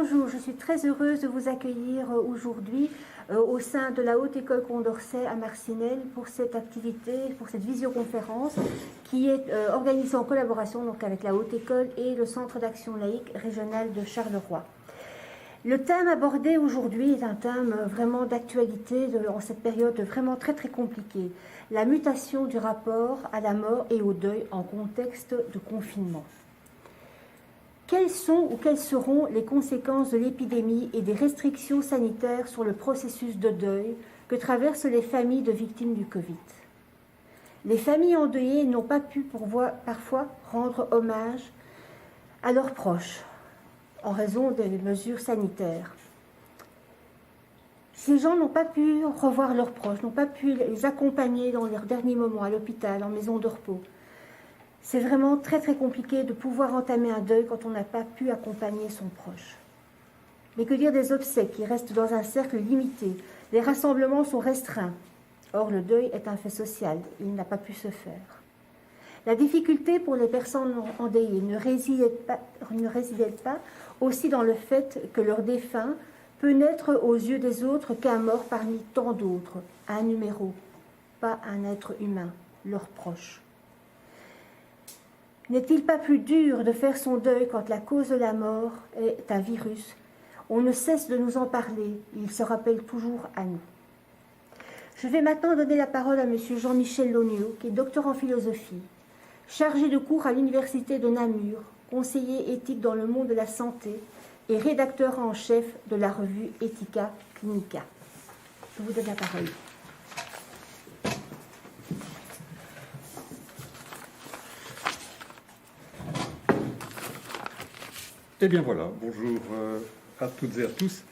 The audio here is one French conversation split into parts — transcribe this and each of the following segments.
Bonjour, je suis très heureuse de vous accueillir aujourd'hui au sein de la Haute École Condorcet à Marcinelle pour cette activité, pour cette visioconférence qui est organisée en collaboration donc, avec la Haute École et le Centre d'action laïque régional de Charleroi. Le thème abordé aujourd'hui est un thème vraiment d'actualité en cette période vraiment très très compliquée. La mutation du rapport à la mort et au deuil en contexte de confinement. Quelles sont ou quelles seront les conséquences de l'épidémie et des restrictions sanitaires sur le processus de deuil que traversent les familles de victimes du Covid? Les familles endeuillées n'ont pas pu parfois rendre hommage à leurs proches en raison des mesures sanitaires. Ces gens n'ont pas pu revoir leurs proches, n'ont pas pu les accompagner dans leurs derniers moments à l'hôpital, en maison de repos. C'est vraiment très très compliqué de pouvoir entamer un deuil quand on n'a pas pu accompagner son proche. Mais que dire des obsèques qui restent dans un cercle limité? Les rassemblements sont restreints. Or, le deuil est un fait social, il n'a pas pu se faire. La difficulté pour les personnes endeuillées ne résidait pas aussi dans le fait que leur défunt peut n'être aux yeux des autres qu'un mort parmi tant d'autres, un numéro, pas un être humain, leur proche. N'est-il pas plus dur de faire son deuil quand la cause de la mort est un virus? On ne cesse de nous en parler, il se rappelle toujours à nous. Je vais maintenant donner la parole à M. Jean-Michel Logneau, qui est docteur en philosophie, chargé de cours à l'université de Namur, conseiller éthique dans le monde de la santé et rédacteur en chef de la revue Ethica Clinica. Je vous donne la parole. Eh bien voilà, bonjour à toutes et à tous.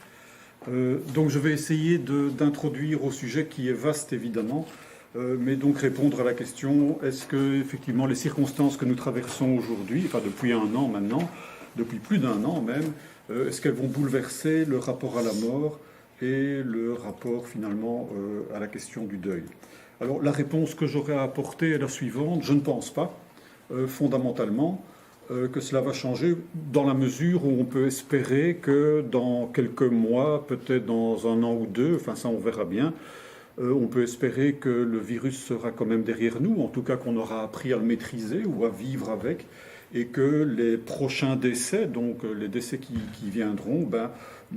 Donc je vais essayer d'introduire au sujet qui est vaste évidemment, mais donc répondre à la question, est-ce que effectivement les circonstances que nous traversons aujourd'hui, enfin depuis un an maintenant, depuis plus d'un an même, est-ce qu'elles vont bouleverser le rapport à la mort et le rapport finalement à la question du deuil? Alors la réponse que j'aurais à apporter est la suivante, je ne pense pas, fondamentalement, que cela va changer dans la mesure où on peut espérer que dans quelques mois, peut-être dans un an ou deux, enfin ça on verra bien, on peut espérer que le virus sera quand même derrière nous, en tout cas qu'on aura appris à le maîtriser ou à vivre avec, et que les prochains décès, donc les décès qui viendront,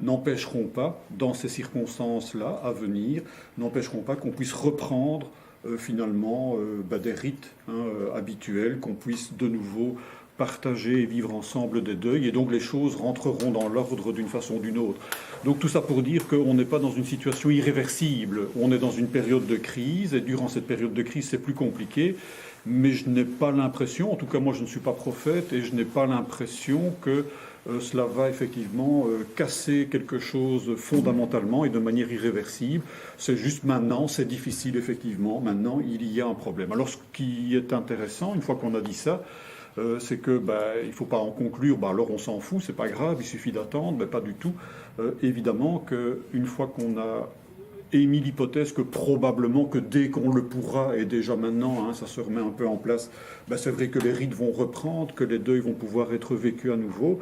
n'empêcheront pas, dans ces circonstances-là à venir, n'empêcheront pas qu'on puisse reprendre finalement des rites habituels, qu'on puisse de nouveau partager et vivre ensemble des deuils, et donc les choses rentreront dans l'ordre d'une façon ou d'une autre. Donc tout ça pour dire qu'on n'est pas dans une situation irréversible, on est dans une période de crise, et durant cette période de crise c'est plus compliqué, mais je n'ai pas l'impression, en tout cas moi je ne suis pas prophète, et je n'ai pas l'impression que cela va effectivement casser quelque chose fondamentalement et de manière irréversible. C'est juste maintenant, c'est difficile effectivement, maintenant il y a un problème. Alors ce qui est intéressant, une fois qu'on a dit ça, c'est que il ne faut pas en conclure, alors on s'en fout, c'est pas grave, il suffit d'attendre, pas du tout. Évidemment qu'une fois qu'on a émis l'hypothèse que probablement que dès qu'on le pourra, et déjà maintenant, ça se remet un peu en place, c'est vrai que les rites vont reprendre, que les deuils vont pouvoir être vécus à nouveau,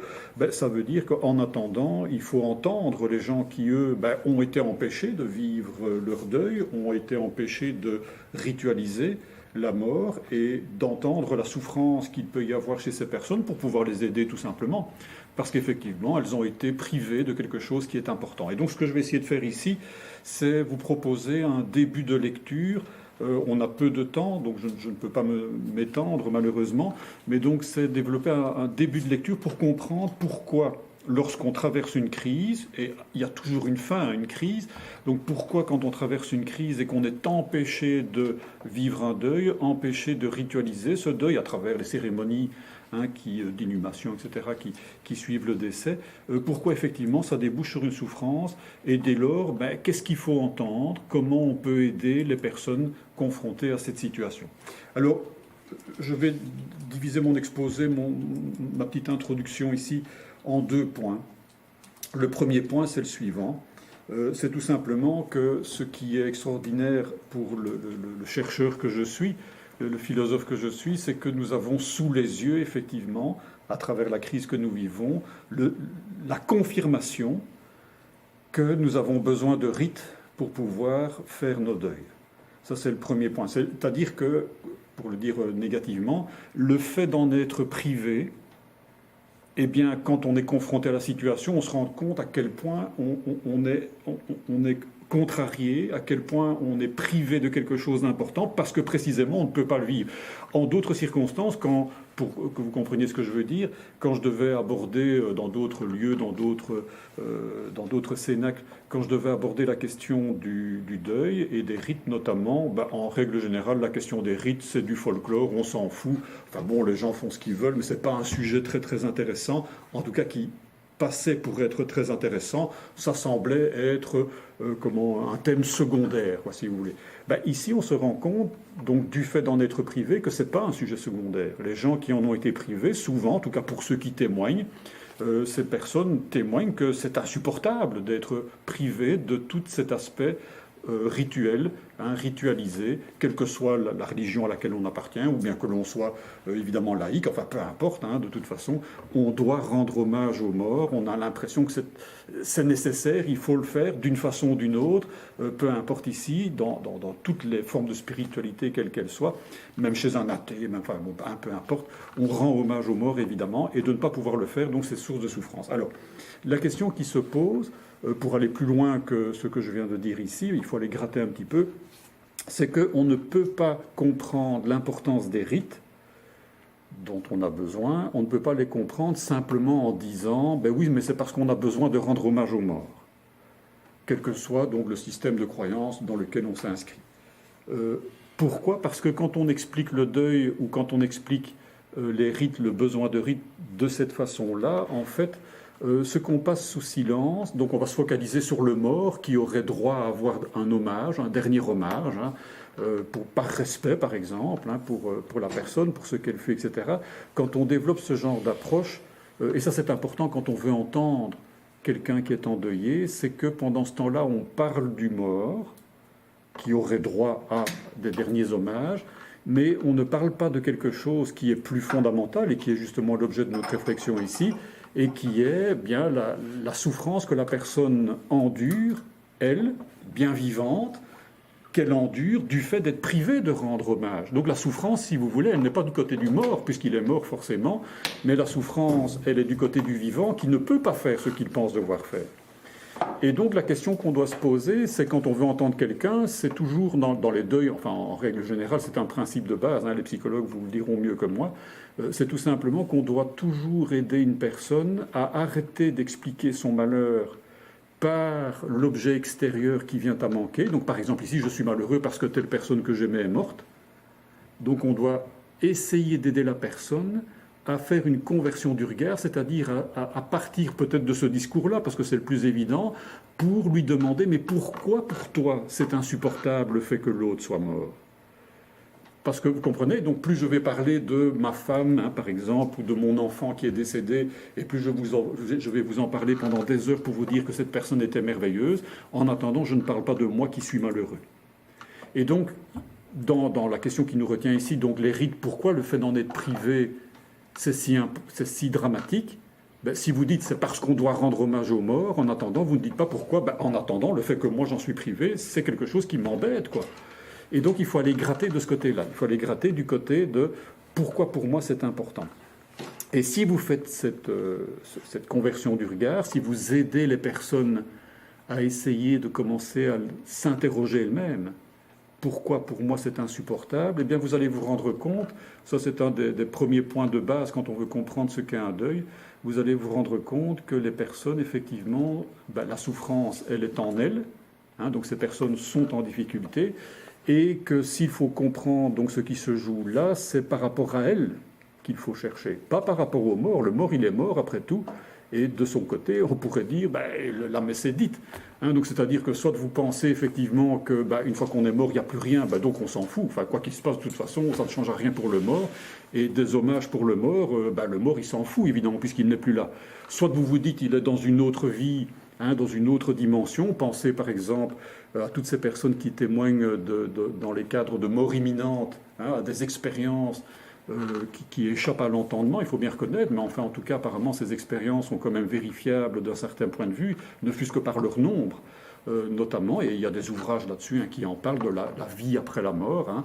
ça veut dire qu'en attendant, il faut entendre les gens qui, eux, ont été empêchés de vivre leur deuil, ont été empêchés de ritualiser la mort et d'entendre la souffrance qu'il peut y avoir chez ces personnes pour pouvoir les aider tout simplement. Parce qu'effectivement, elles ont été privées de quelque chose qui est important. Et donc ce que je vais essayer de faire ici, c'est vous proposer un début de lecture. On a peu de temps, donc je ne peux pas m'étendre malheureusement, mais donc c'est développer un début de lecture pour comprendre pourquoi lorsqu'on traverse une crise, et il y a toujours une fin à une crise, donc pourquoi quand on traverse une crise et qu'on est empêché de vivre un deuil, empêché de ritualiser ce deuil à travers les cérémonies d'inhumation, etc., qui suivent le décès, pourquoi effectivement ça débouche sur une souffrance, et dès lors, qu'est-ce qu'il faut entendre, comment on peut aider les personnes confrontées à cette situation. Alors, je vais diviser mon exposé, ma petite introduction ici, en deux points. Le premier point, c'est le suivant. C'est tout simplement que ce qui est extraordinaire pour le chercheur que je suis, le philosophe que je suis, c'est que nous avons sous les yeux, effectivement, à travers la crise que nous vivons, la confirmation que nous avons besoin de rites pour pouvoir faire nos deuils. Ça, c'est le premier point. C'est-à-dire que, pour le dire négativement, le fait d'en être privé, eh bien, quand on est confronté à la situation, on se rend compte à quel point on est contrarié, à quel point on est privé de quelque chose d'important, parce que précisément, on ne peut pas le vivre. En d'autres circonstances, pour que vous compreniez ce que je veux dire, quand je devais aborder dans d'autres lieux, dans d'autres cénacles, quand je devais aborder la question du deuil et des rites notamment, en règle générale, la question des rites, c'est du folklore, on s'en fout. Enfin bon, les gens font ce qu'ils veulent, mais ce n'est pas un sujet très très intéressant, en tout cas qui passait pour être très intéressant, ça semblait être un thème secondaire, si vous voulez. Ici, on se rend compte, donc, du fait d'en être privé, que ce n'est pas un sujet secondaire. Les gens qui en ont été privés, souvent, en tout cas pour ceux qui témoignent, ces personnes témoignent que c'est insupportable d'être privé de tout cet aspect rituel, ritualisé, quelle que soit la religion à laquelle on appartient, ou bien que l'on soit évidemment laïque, enfin peu importe, de toute façon, on doit rendre hommage aux morts, on a l'impression que c'est nécessaire, il faut le faire d'une façon ou d'une autre, peu importe ici, dans toutes les formes de spiritualité, quelles qu'elles soient, même chez un athée, peu importe, on rend hommage aux morts évidemment, et de ne pas pouvoir le faire, donc c'est source de souffrance. Alors, la question qui se pose, pour aller plus loin que ce que je viens de dire ici, il faut aller gratter un petit peu, c'est qu'on ne peut pas comprendre l'importance des rites dont on a besoin, on ne peut pas les comprendre simplement en disant « ben oui, mais c'est parce qu'on a besoin de rendre hommage aux morts », quel que soit donc le système de croyance dans lequel on s'inscrit. Pourquoi ? Parce que quand on explique le deuil ou quand on explique les rites, le besoin de rites de cette façon-là, en fait, ce qu'on passe sous silence, donc on va se focaliser sur le mort qui aurait droit à avoir un hommage, un dernier hommage, par respect par exemple, pour la personne, pour ce qu'elle fait, etc. Quand on développe ce genre d'approche, et ça c'est important quand on veut entendre quelqu'un qui est endeuillé, c'est que pendant ce temps-là, on parle du mort, qui aurait droit à des derniers hommages, mais on ne parle pas de quelque chose qui est plus fondamental et qui est justement l'objet de notre réflexion ici, et qui est bien la souffrance que la personne endure, elle, bien vivante, qu'elle endure du fait d'être privée de rendre hommage. Donc la souffrance, si vous voulez, elle n'est pas du côté du mort, puisqu'il est mort forcément, mais la souffrance, elle est du côté du vivant qui ne peut pas faire ce qu'il pense devoir faire. Et donc la question qu'on doit se poser, c'est quand on veut entendre quelqu'un, c'est toujours dans les deuils, enfin en règle générale, c'est un principe de base, les psychologues vous le diront mieux que moi, c'est tout simplement qu'on doit toujours aider une personne à arrêter d'expliquer son malheur par l'objet extérieur qui vient à manquer. Donc par exemple ici, je suis malheureux parce que telle personne que j'aimais est morte. Donc on doit essayer d'aider la personne à faire une conversion du regard, c'est-à-dire à partir peut-être de ce discours-là, parce que c'est le plus évident, pour lui demander « mais pourquoi pour toi c'est insupportable le fait que l'autre soit mort ?» Parce que vous comprenez, donc plus je vais parler de ma femme, par exemple, ou de mon enfant qui est décédé, et plus je vais vous en parler pendant des heures pour vous dire que cette personne était merveilleuse, en attendant, je ne parle pas de moi qui suis malheureux. Et donc, dans la question qui nous retient ici, donc les rites, pourquoi le fait d'en être privé, c'est si dramatique? Si vous dites c'est parce qu'on doit rendre hommage aux morts, en attendant, vous ne dites pas pourquoi. En attendant, le fait que moi j'en suis privé, c'est quelque chose qui m'embête, quoi. Et donc il faut aller gratter de ce côté-là. Il faut aller gratter du côté de pourquoi pour moi c'est important. Et si vous faites cette conversion du regard, si vous aidez les personnes à essayer de commencer à s'interroger elles-mêmes, pourquoi pour moi c'est insupportable, eh bien vous allez vous rendre compte, ça c'est un des premiers points de base quand on veut comprendre ce qu'est un deuil, vous allez vous rendre compte que les personnes, effectivement, la souffrance, elle est en elles, donc ces personnes sont en difficulté, et que s'il faut comprendre donc ce qui se joue là, c'est par rapport à elles qu'il faut chercher, pas par rapport au mort. Le mort, il est mort après tout, et de son côté, on pourrait dire, la messe est dite. Donc c'est-à-dire que soit vous pensez effectivement que une fois qu'on est mort, il n'y a plus rien, donc on s'en fout. Enfin, quoi qu'il se passe, de toute façon, ça ne changera rien pour le mort. Et des hommages pour le mort, le mort, il s'en fout, évidemment, puisqu'il n'est plus là. Soit vous vous dites, il est dans une autre vie, dans une autre dimension. Pensez par exemple à toutes ces personnes qui témoignent dans les cadres de mort imminente, à des expériences qui échappent à l'entendement, il faut bien reconnaître, mais enfin en tout cas apparemment ces expériences sont quand même vérifiables d'un certain point de vue, ne fût-ce que par leur nombre. Notamment, et il y a des ouvrages là-dessus qui en parlent de la vie après la mort,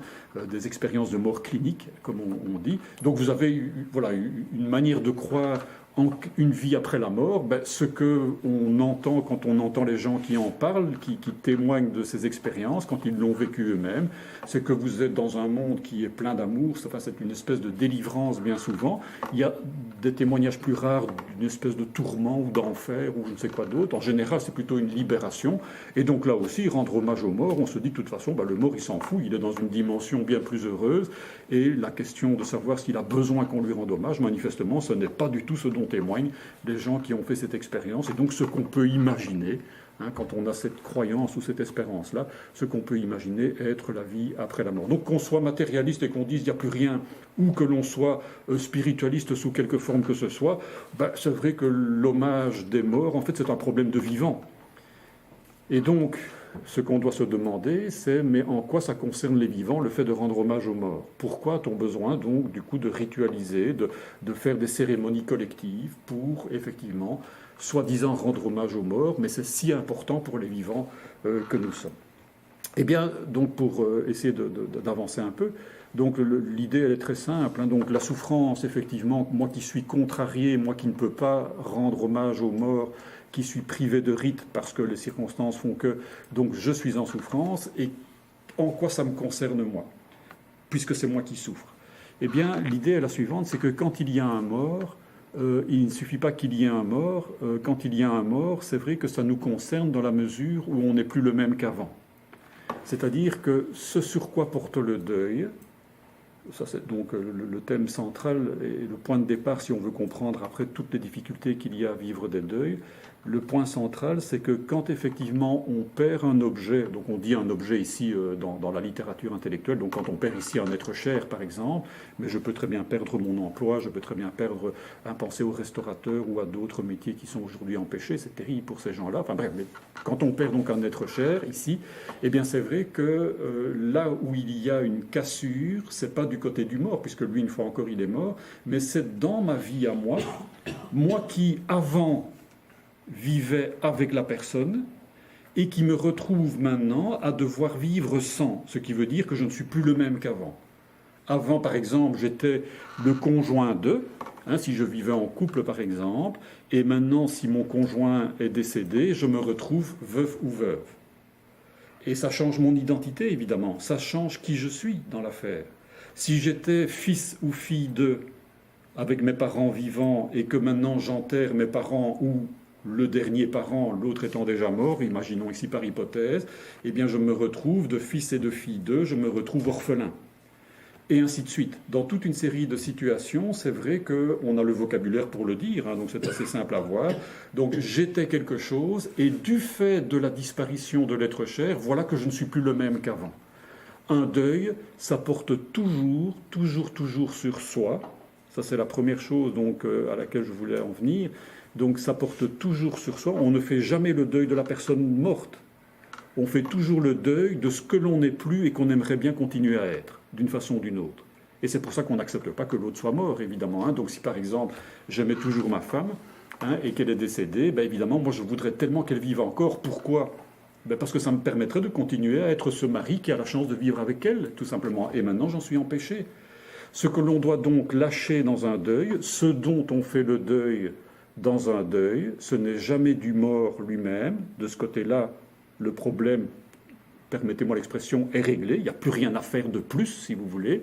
des expériences de mort clinique, comme on dit. Donc vous avez voilà, une manière de croire en une vie après la mort. Ce qu'on entend quand on entend les gens qui en parlent, qui témoignent de ces expériences, quand ils l'ont vécu eux-mêmes, c'est que vous êtes dans un monde qui est plein d'amour, enfin, c'est une espèce de délivrance bien souvent. Il y a des témoignages plus rares d'une espèce de tourment ou d'enfer ou je ne sais quoi d'autre. En général, c'est plutôt une libération. Et donc là aussi, rendre hommage aux morts, on se dit de toute façon, le mort, il s'en fout, il est dans une dimension bien plus heureuse. Et la question de savoir s'il a besoin qu'on lui rende hommage, manifestement, ce n'est pas du tout ce dont témoignent les gens qui ont fait cette expérience. Et donc ce qu'on peut imaginer, quand on a cette croyance ou cette espérance-là, ce qu'on peut imaginer être la vie après la mort. Donc qu'on soit matérialiste et qu'on dise qu'il n'y a plus rien, ou que l'on soit spiritualiste sous quelque forme que ce soit, c'est vrai que l'hommage des morts, en fait, c'est un problème de vivant. Et donc, ce qu'on doit se demander, c'est mais en quoi ça concerne les vivants, le fait de rendre hommage aux morts? Pourquoi a-t-on besoin donc du coup de ritualiser, de faire des cérémonies collectives pour effectivement, soi-disant rendre hommage aux morts, mais c'est si important pour les vivants que nous sommes? Eh bien, donc pour essayer d'avancer un peu, donc l'idée elle est très simple. Donc la souffrance, effectivement, moi qui suis contrarié, moi qui ne peux pas rendre hommage aux morts, qui suis privé de rite parce que les circonstances font que, donc je suis en souffrance, et en quoi ça me concerne moi, puisque c'est moi qui souffre? Eh bien, l'idée est la suivante, c'est que quand il y a un mort, il ne suffit pas qu'il y ait un mort. Quand il y a un mort, c'est vrai que ça nous concerne dans la mesure où on n'est plus le même qu'avant. C'est-à-dire que ce sur quoi porte le deuil, ça c'est donc le thème central et le point de départ si on veut comprendre après toutes les difficultés qu'il y a à vivre des deuils. Le point central, c'est que quand effectivement on perd un objet, donc on dit un objet ici dans la littérature intellectuelle, donc quand on perd ici un être cher par exemple, mais je peux très bien perdre mon emploi, je peux très bien perdre un penser au restaurateur ou à d'autres métiers qui sont aujourd'hui empêchés, c'est terrible pour ces gens-là. Enfin bref, mais quand on perd donc un être cher ici, eh bien c'est vrai que là où il y a une cassure, c'est pas du côté du mort, puisque lui une fois encore il est mort, mais c'est dans ma vie à moi, moi qui avant vivais avec la personne et qui me retrouve maintenant à devoir vivre sans, ce qui veut dire que je ne suis plus le même qu'avant. Avant, par exemple, j'étais le conjoint de, si je vivais en couple, par exemple, et maintenant, si mon conjoint est décédé, je me retrouve veuf ou veuve. Et ça change mon identité, évidemment, ça change qui je suis dans l'affaire. Si j'étais fils ou fille de, avec mes parents vivants, et que maintenant j'enterre mes parents ou le dernier parent, l'autre étant déjà mort, imaginons ici par hypothèse, eh bien je me retrouve de fils et de fille d'eux, je me retrouve orphelin. Et ainsi de suite. Dans toute une série de situations, c'est vrai qu'on a le vocabulaire pour le dire, donc c'est assez simple à voir. Donc j'étais quelque chose, et du fait de la disparition de l'être cher, voilà que je ne suis plus le même qu'avant. Un deuil, ça porte toujours sur soi. Ça c'est la première chose donc, à laquelle je voulais en venir. Donc ça porte toujours sur soi. On ne fait jamais le deuil de la personne morte. On fait toujours le deuil de ce que l'on n'est plus et qu'on aimerait bien continuer à être, d'une façon ou d'une autre. Et c'est pour ça qu'on n'accepte pas que l'autre soit mort, évidemment. Donc si par exemple j'aimais toujours ma femme et qu'elle est décédée, évidemment moi je voudrais tellement qu'elle vive encore. Pourquoi ? Parce que ça me permettrait de continuer à être ce mari qui a la chance de vivre avec elle, tout simplement. Et maintenant j'en suis empêché. Ce que l'on doit donc lâcher dans un deuil, ce dont on fait le deuil dans un deuil, ce n'est jamais du mort lui-même. De ce côté-là, le problème, permettez-moi l'expression, est réglé. Il n'y a plus rien à faire de plus, si vous voulez.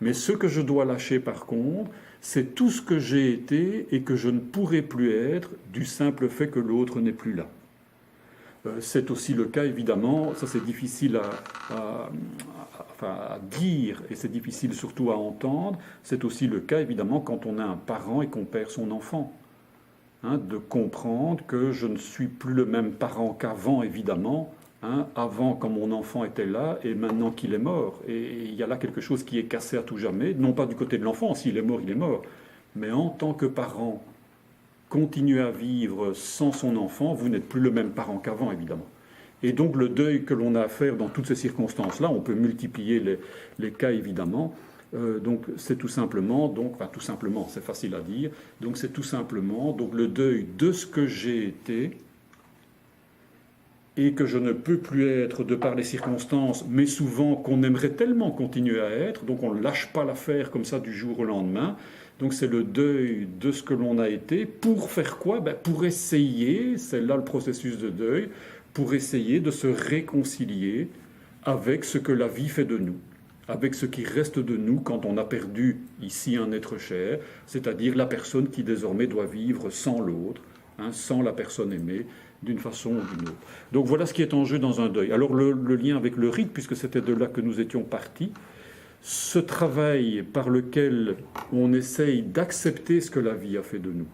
Mais ce que je dois lâcher, par contre, c'est tout ce que j'ai été et que je ne pourrai plus être du simple fait que l'autre n'est plus là. C'est aussi le cas, évidemment, ça c'est difficile à dire et c'est difficile surtout à entendre, c'est aussi le cas, évidemment, quand on a un parent et qu'on perd son enfant. De comprendre que je ne suis plus le même parent qu'avant, évidemment, avant quand mon enfant était là et maintenant qu'il est mort. Et il y a là quelque chose qui est cassé à tout jamais, non pas du côté de l'enfant, s'il est mort, il est mort, mais en tant que parent, continuer à vivre sans son enfant, vous n'êtes plus le même parent qu'avant, évidemment. Et donc le deuil que l'on a à faire dans toutes ces circonstances-là, on peut multiplier les cas, évidemment, Donc c'est tout simplement, tout simplement, c'est facile à dire, donc c'est tout simplement donc le deuil de ce que j'ai été et que je ne peux plus être de par les circonstances, mais souvent qu'on aimerait tellement continuer à être, donc on ne lâche pas l'affaire comme ça du jour au lendemain. Donc c'est le deuil de ce que l'on a été, pour faire quoi? Pour essayer, c'est là le processus de deuil, pour essayer de se réconcilier avec ce que la vie fait de nous, avec ce qui reste de nous quand on a perdu ici un être cher, c'est-à-dire la personne qui désormais doit vivre sans l'autre, sans la personne aimée, d'une façon ou d'une autre. Donc voilà ce qui est en jeu dans un deuil. Alors le lien avec le rite, puisque c'était de là que nous étions partis, ce travail par lequel on essaye d'accepter ce que la vie a fait de nous,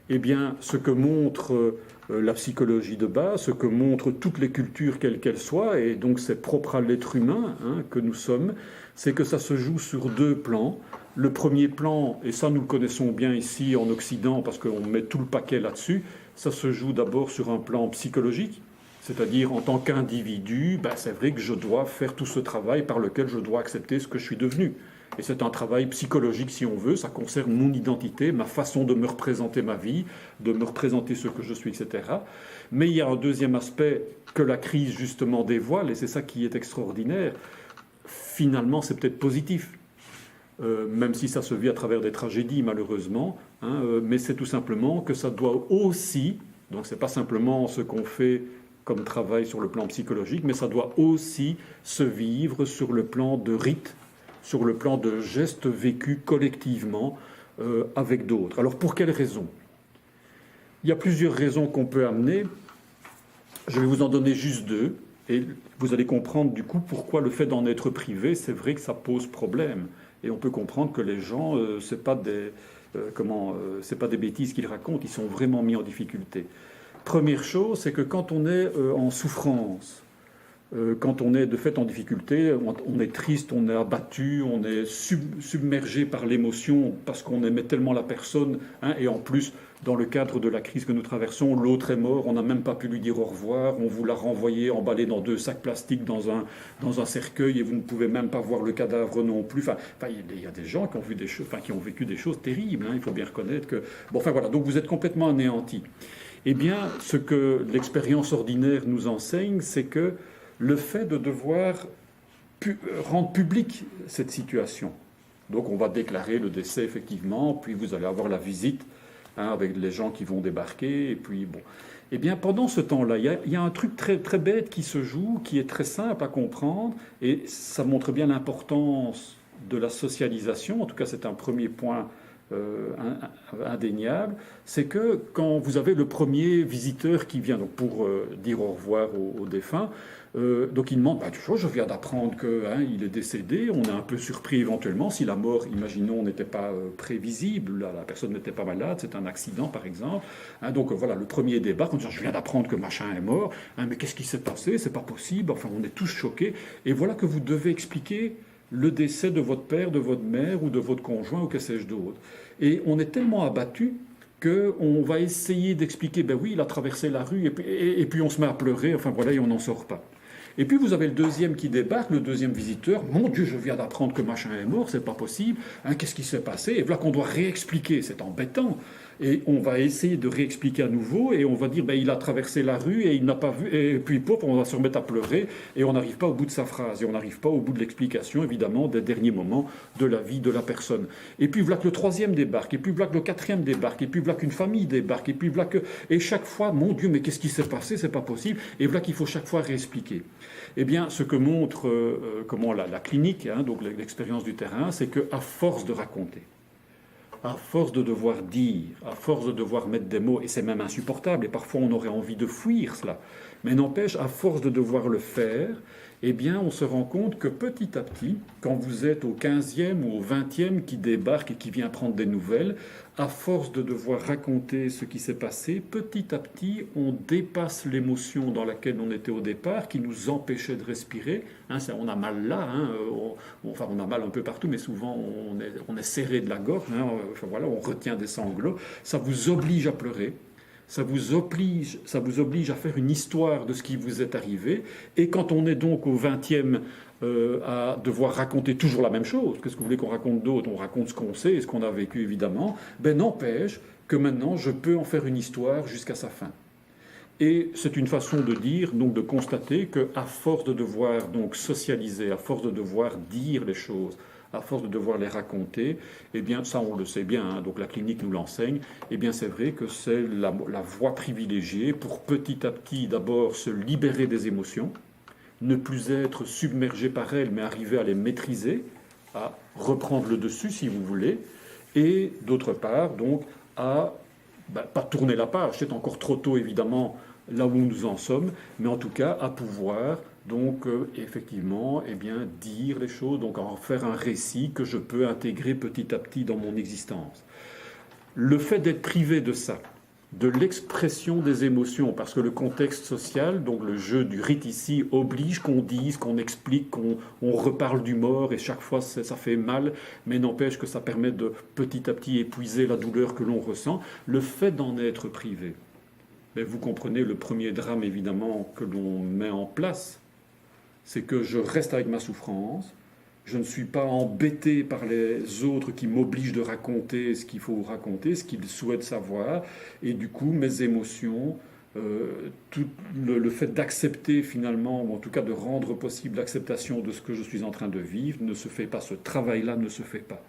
eh bien, ce que montre la psychologie de base, ce que montrent toutes les cultures, quelles qu'elles soient, et donc c'est propre à l'être humain que nous sommes, c'est que ça se joue sur deux plans. Le premier plan, et ça nous le connaissons bien ici en Occident, parce qu'on met tout le paquet là-dessus, ça se joue d'abord sur un plan psychologique, c'est-à-dire en tant qu'individu, c'est vrai que je dois faire tout ce travail par lequel je dois accepter ce que je suis devenu. Et c'est un travail psychologique, si on veut, ça concerne mon identité, ma façon de me représenter ma vie, de me représenter ce que je suis, etc. Mais il y a un deuxième aspect que la crise, justement, dévoile, et c'est ça qui est extraordinaire. Finalement, c'est peut-être positif, même si ça se vit à travers des tragédies, malheureusement, mais c'est tout simplement que ça doit aussi, donc c'est pas simplement ce qu'on fait comme travail sur le plan psychologique, mais ça doit aussi se vivre sur le plan de rite, sur le plan de gestes vécus collectivement avec d'autres. Alors pour quelles raisons? Il y a plusieurs raisons qu'on peut amener. Je vais vous en donner juste deux, et vous allez comprendre du coup pourquoi le fait d'en être privé, c'est vrai que ça pose problème. Et on peut comprendre que les gens, c'est pas des bêtises qu'ils racontent, ils sont vraiment mis en difficulté. Première chose, c'est que quand on est en souffrance, quand on est de fait en difficulté, on est triste, on est abattu, on est submergé par l'émotion parce qu'on aimait tellement la personne, et en plus, dans le cadre de la crise que nous traversons, l'autre est mort, on n'a même pas pu lui dire au revoir, on vous l'a renvoyé emballé dans 2 sacs plastiques dans un cercueil et vous ne pouvez même pas voir le cadavre non plus. Il y a des gens qui ont vécu des choses terribles, il faut bien reconnaître que... donc vous êtes complètement anéanti. Eh bien, ce que l'expérience ordinaire nous enseigne, c'est que le fait de devoir rendre publique cette situation. Donc on va déclarer le décès, effectivement, puis vous allez avoir la visite avec les gens qui vont débarquer, et puis bon. Eh bien, pendant ce temps-là, il y a un truc très, très bête qui se joue, qui est très simple à comprendre, et ça montre bien l'importance de la socialisation. En tout cas, c'est un premier point indéniable, c'est que quand vous avez le premier visiteur qui vient donc pour dire au revoir aux défunts, donc il demande, je viens d'apprendre qu'il est décédé, on est un peu surpris éventuellement si la mort, imaginons, n'était pas prévisible, la personne n'était pas malade, c'est un accident par exemple, donc voilà, le premier débarque, on dit, je viens d'apprendre que machin est mort, mais qu'est-ce qui s'est passé, c'est pas possible, on est tous choqués, et voilà que vous devez expliquer le décès de votre père, de votre mère ou de votre conjoint ou que sais-je d'autre. Et on est tellement abattu qu'on va essayer d'expliquer, oui, il a traversé la rue, et puis on se met à pleurer, et on n'en sort pas. Et puis vous avez le deuxième qui débarque, le deuxième visiteur, mon Dieu, je viens d'apprendre que machin est mort, c'est pas possible, qu'est-ce qui s'est passé? Et voilà qu'on doit réexpliquer, c'est embêtant. Et on va essayer de réexpliquer à nouveau, et on va dire, il a traversé la rue et il n'a pas vu, et puis on va se remettre à pleurer, et on n'arrive pas au bout de sa phrase, et on n'arrive pas au bout de l'explication, évidemment, des derniers moments de la vie de la personne. Et puis voilà que le troisième débarque, et puis voilà que le quatrième débarque, et puis voilà qu'une famille débarque, et puis voilà que... Et chaque fois, mon Dieu, mais qu'est-ce qui s'est passé? C'est pas possible. Et voilà qu'il faut chaque fois réexpliquer. Eh bien, ce que montre la clinique, donc l'expérience du terrain, c'est qu'à force de raconter, à force de devoir dire, à force de devoir mettre des mots, et c'est même insupportable, et parfois on aurait envie de fuir cela, mais n'empêche, à force de devoir le faire, eh bien, on se rend compte que petit à petit, quand vous êtes au 15e ou au 20e qui débarque et qui vient prendre des nouvelles, à force de devoir raconter ce qui s'est passé, petit à petit, on dépasse l'émotion dans laquelle on était au départ, qui nous empêchait de respirer. On a mal là, on a mal un peu partout, mais souvent on est serré de la gorge, on retient des sanglots. Ça vous oblige à pleurer. Ça vous oblige à faire une histoire de ce qui vous est arrivé. Et quand on est donc au 20e à devoir raconter toujours la même chose. Qu'est-ce que vous voulez qu'on raconte d'autre? On raconte ce qu'on sait et ce qu'on a vécu, évidemment. Ben, n'empêche que maintenant, je peux en faire une histoire jusqu'à sa fin. Et c'est une façon de dire, donc de constater qu'à force de devoir donc socialiser, à force de devoir dire les choses, à force de devoir les raconter, eh bien, ça on le sait bien, hein, donc la clinique nous l'enseigne, eh bien c'est vrai que c'est la voie privilégiée pour petit à petit d'abord se libérer des émotions, ne plus être submergé par elles, mais arriver à les maîtriser, à reprendre le dessus si vous voulez, et d'autre part donc à pas tourner la page, c'est encore trop tôt évidemment là où nous en sommes, mais en tout cas à pouvoir donc effectivement eh bien, dire les choses, donc en faire un récit que je peux intégrer petit à petit dans mon existence. Le fait d'être privé de ça, de l'expression des émotions, parce que le contexte social, donc le jeu du rite ici, oblige qu'on dise, qu'on explique, qu'on reparle du mort, et chaque fois ça fait mal, mais n'empêche que ça permet de petit à petit épuiser la douleur que l'on ressent. Le fait d'en être privé, mais vous comprenez le premier drame évidemment que l'on met en place, c'est que je reste avec ma souffrance, je ne suis pas embêté par les autres qui m'obligent de raconter ce qu'il faut raconter, ce qu'ils souhaitent savoir, et du coup mes émotions, tout le fait d'accepter finalement, ou en tout cas de rendre possible l'acceptation de ce que je suis en train de vivre, ne se fait pas, ce travail-là ne se fait pas.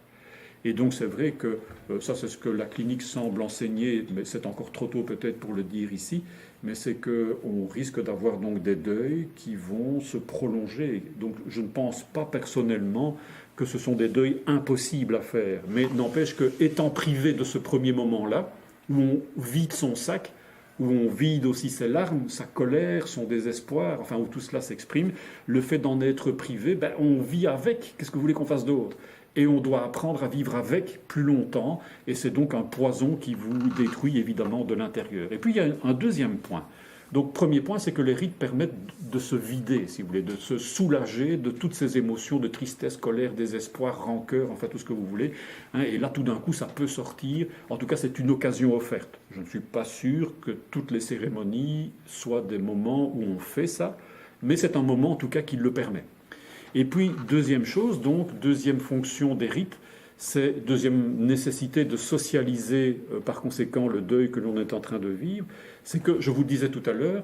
Et donc c'est vrai que ça c'est ce que la clinique semble enseigner, mais c'est encore trop tôt peut-être pour le dire ici, mais c'est qu'on risque d'avoir donc des deuils qui vont se prolonger. Donc je ne pense pas personnellement que ce sont des deuils impossibles à faire, mais n'empêche que étant privé de ce premier moment-là, où on vide son sac, où on vide aussi ses larmes, sa colère, son désespoir, enfin où tout cela s'exprime, le fait d'en être privé, on vit avec, qu'est-ce que vous voulez qu'on fasse d'autre ? Et on doit apprendre à vivre avec plus longtemps, et c'est donc un poison qui vous détruit évidemment de l'intérieur. Et puis il y a un deuxième point. Donc premier point, c'est que les rites permettent de se vider, si vous voulez, de se soulager de toutes ces émotions de tristesse, colère, désespoir, rancœur, enfin tout ce que vous voulez. Et là tout d'un coup ça peut sortir, en tout cas c'est une occasion offerte. Je ne suis pas sûr que toutes les cérémonies soient des moments où on fait ça, mais c'est un moment en tout cas qui le permet. Et puis, deuxième chose, donc, deuxième fonction des rites, c'est deuxième nécessité de socialiser par conséquent le deuil que l'on est en train de vivre, c'est que, je vous le disais tout à l'heure,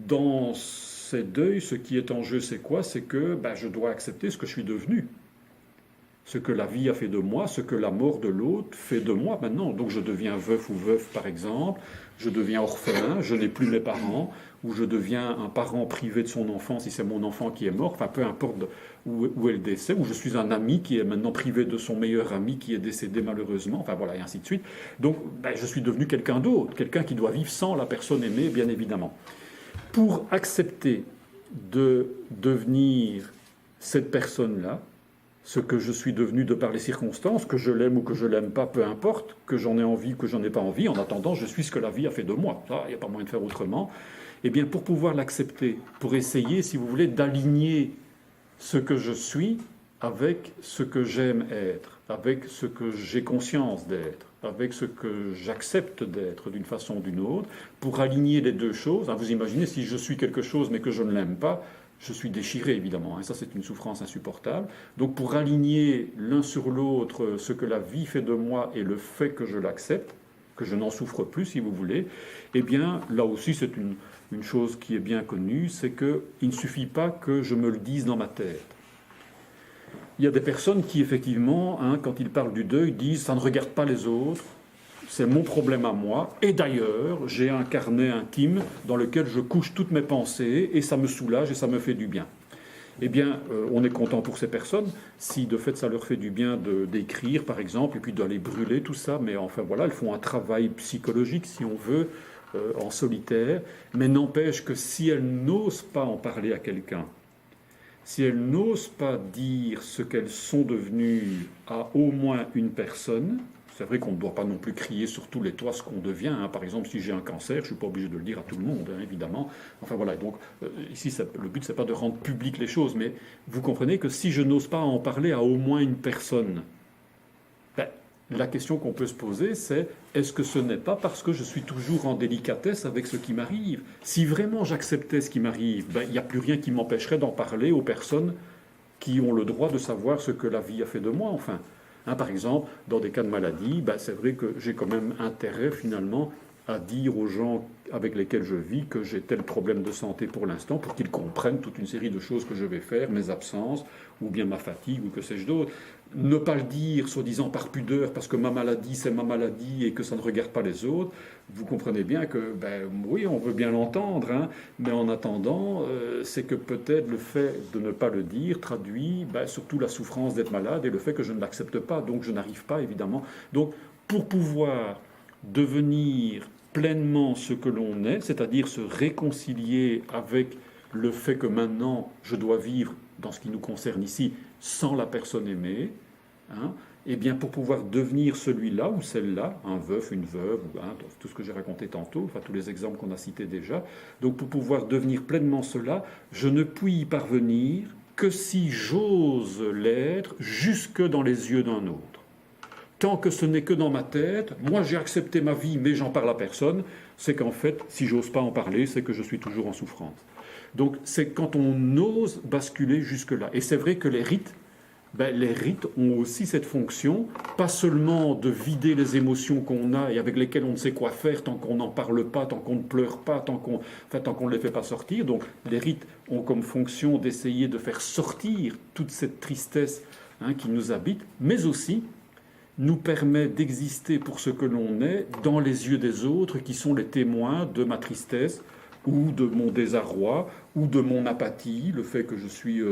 dans ces deuils, ce qui est en jeu, c'est quoi? C'est que je dois accepter ce que je suis devenu, ce que la vie a fait de moi, ce que la mort de l'autre fait de moi maintenant. Donc je deviens veuf ou veuve, par exemple, je deviens orphelin, je n'ai plus mes parents, ou je deviens un parent privé de son enfant si c'est mon enfant qui est mort, enfin peu importe où est le décès, ou je suis un ami qui est maintenant privé de son meilleur ami qui est décédé malheureusement, enfin voilà, et ainsi de suite. Donc je suis devenu quelqu'un d'autre, quelqu'un qui doit vivre sans la personne aimée, bien évidemment. Pour accepter de devenir cette personne-là, ce que je suis devenu de par les circonstances, que je l'aime ou que je l'aime pas, peu importe, que j'en ai envie ou que j'en ai pas envie, en attendant, je suis ce que la vie a fait de moi. Ça, il n'y a pas moyen de faire autrement. Eh bien, pour pouvoir l'accepter, pour essayer, si vous voulez, d'aligner ce que je suis avec ce que j'aime être, avec ce que j'ai conscience d'être, avec ce que j'accepte d'être d'une façon ou d'une autre, pour aligner les deux choses. Vous imaginez, si je suis quelque chose mais que je ne l'aime pas, je suis déchiré, évidemment. Ça, c'est une souffrance insupportable. Donc, pour aligner l'un sur l'autre ce que la vie fait de moi et le fait que je l'accepte, que je n'en souffre plus, si vous voulez, eh bien, là aussi, c'est une chose qui est bien connue, c'est qu'il ne suffit pas que je me le dise dans ma tête. Il y a des personnes qui, effectivement, quand ils parlent du deuil, disent « ça ne regarde pas les autres ». C'est mon problème à moi. Et d'ailleurs, j'ai un carnet intime dans lequel je couche toutes mes pensées et ça me soulage et ça me fait du bien. Eh bien, on est content pour ces personnes si de fait ça leur fait du bien d'écrire, par exemple, et puis d'aller brûler tout ça. Mais enfin voilà, elles font un travail psychologique, si on veut, en solitaire. Mais n'empêche que si elles n'osent pas en parler à quelqu'un, si elles n'osent pas dire ce qu'elles sont devenues à au moins une personne, c'est vrai qu'on ne doit pas non plus crier sur tous les toits ce qu'on devient. Par exemple, si j'ai un cancer, je ne suis pas obligé de le dire à tout le monde, évidemment. Enfin voilà, donc ici, le but, ce n'est pas de rendre public les choses, mais vous comprenez que si je n'ose pas en parler à au moins une personne, la question qu'on peut se poser, c'est est-ce que ce n'est pas parce que je suis toujours en délicatesse avec ce qui m'arrive? Si vraiment j'acceptais ce qui m'arrive, il n'y a plus rien qui m'empêcherait d'en parler aux personnes qui ont le droit de savoir ce que la vie a fait de moi, enfin. Par exemple, dans des cas de maladie, c'est vrai que j'ai quand même intérêt finalement à dire aux gens avec lesquels je vis que j'ai tel problème de santé pour l'instant, pour qu'ils comprennent toute une série de choses que je vais faire, mes absences, ou bien ma fatigue, ou que sais-je d'autre. Ne pas le dire, soi-disant par pudeur, parce que ma maladie, c'est ma maladie et que ça ne regarde pas les autres, vous comprenez bien que, oui, on veut bien l'entendre, mais en attendant, c'est que peut-être le fait de ne pas le dire traduit surtout la souffrance d'être malade et le fait que je ne l'accepte pas, donc je n'arrive pas, évidemment. Donc, pour pouvoir devenir pleinement ce que l'on est, c'est-à-dire se réconcilier avec le fait que maintenant je dois vivre, dans ce qui nous concerne ici, sans la personne aimée, et bien pour pouvoir devenir celui-là ou celle-là, un veuf, une veuve, ou tout ce que j'ai raconté tantôt, enfin tous les exemples qu'on a cités déjà, donc pour pouvoir devenir pleinement cela, je ne puis y parvenir que si j'ose l'être jusque dans les yeux d'un autre. Tant que ce n'est que dans ma tête, moi j'ai accepté ma vie, mais j'en parle à personne, c'est qu'en fait, si j'ose pas en parler, c'est que je suis toujours en souffrance. Donc c'est quand on ose basculer jusque-là. Et c'est vrai que les rites ont aussi cette fonction, pas seulement de vider les émotions qu'on a et avec lesquelles on ne sait quoi faire tant qu'on n'en parle pas, tant qu'on ne pleure pas, tant qu'on ne les fait pas sortir. Donc les rites ont comme fonction d'essayer de faire sortir toute cette tristesse qui nous habite, mais aussi nous permet d'exister pour ce que l'on est dans les yeux des autres qui sont les témoins de ma tristesse ou de mon désarroi ou de mon apathie, le fait que je suis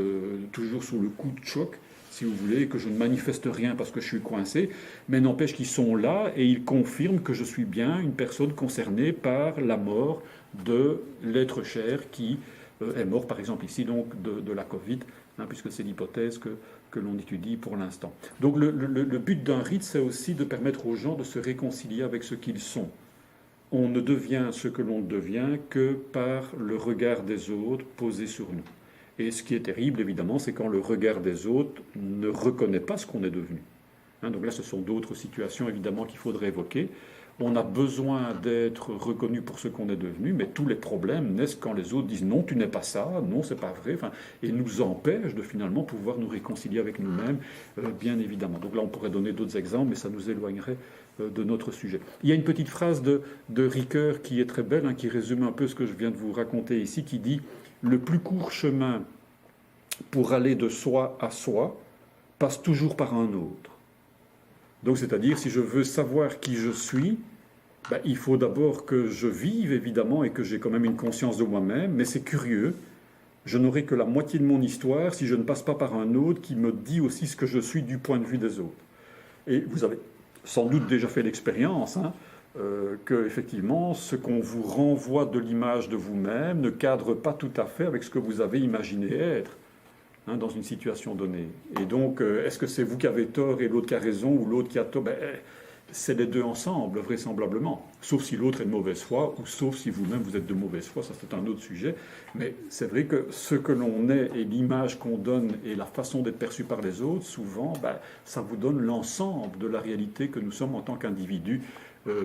toujours sous le coup de choc, si vous voulez, que je ne manifeste rien parce que je suis coincé, mais n'empêche qu'ils sont là et ils confirment que je suis bien une personne concernée par la mort de l'être cher qui est mort, par exemple ici, donc de la Covid, puisque c'est l'hypothèse que l'on étudie pour l'instant. Donc le but d'un rite, c'est aussi de permettre aux gens de se réconcilier avec ce qu'ils sont. On ne devient ce que l'on devient que par le regard des autres posé sur nous. Et ce qui est terrible, évidemment, c'est quand le regard des autres ne reconnaît pas ce qu'on est devenu. Donc là, ce sont d'autres situations, évidemment, qu'il faudrait évoquer. On a besoin d'être reconnu pour ce qu'on est devenu, mais tous les problèmes naissent quand les autres disent non, tu n'es pas ça, non, c'est pas vrai, et nous empêchent de finalement pouvoir nous réconcilier avec nous-mêmes, bien évidemment. Donc là, on pourrait donner d'autres exemples, mais ça nous éloignerait de notre sujet. Il y a une petite phrase de Ricoeur qui est très belle, qui résume un peu ce que je viens de vous raconter ici, qui dit « Le plus court chemin pour aller de soi à soi passe toujours par un autre. » Donc, c'est-à-dire, si je veux savoir qui je suis, il faut d'abord que je vive, évidemment, et que j'ai quand même une conscience de moi-même, mais c'est curieux, je n'aurai que la moitié de mon histoire si je ne passe pas par un autre qui me dit aussi ce que je suis du point de vue des autres. Et vous avez sans doute déjà fait l'expérience, que, effectivement, ce qu'on vous renvoie de l'image de vous-même ne cadre pas tout à fait avec ce que vous avez imaginé être. Dans une situation donnée. Et donc, est-ce que c'est vous qui avez tort et l'autre qui a raison, ou l'autre qui a tort? C'est les deux ensemble, vraisemblablement. Sauf si l'autre est de mauvaise foi, ou sauf si vous-même vous êtes de mauvaise foi, ça c'est un autre sujet. Mais c'est vrai que ce que l'on est et l'image qu'on donne et la façon d'être perçu par les autres, souvent, ça vous donne l'ensemble de la réalité que nous sommes en tant qu'individus,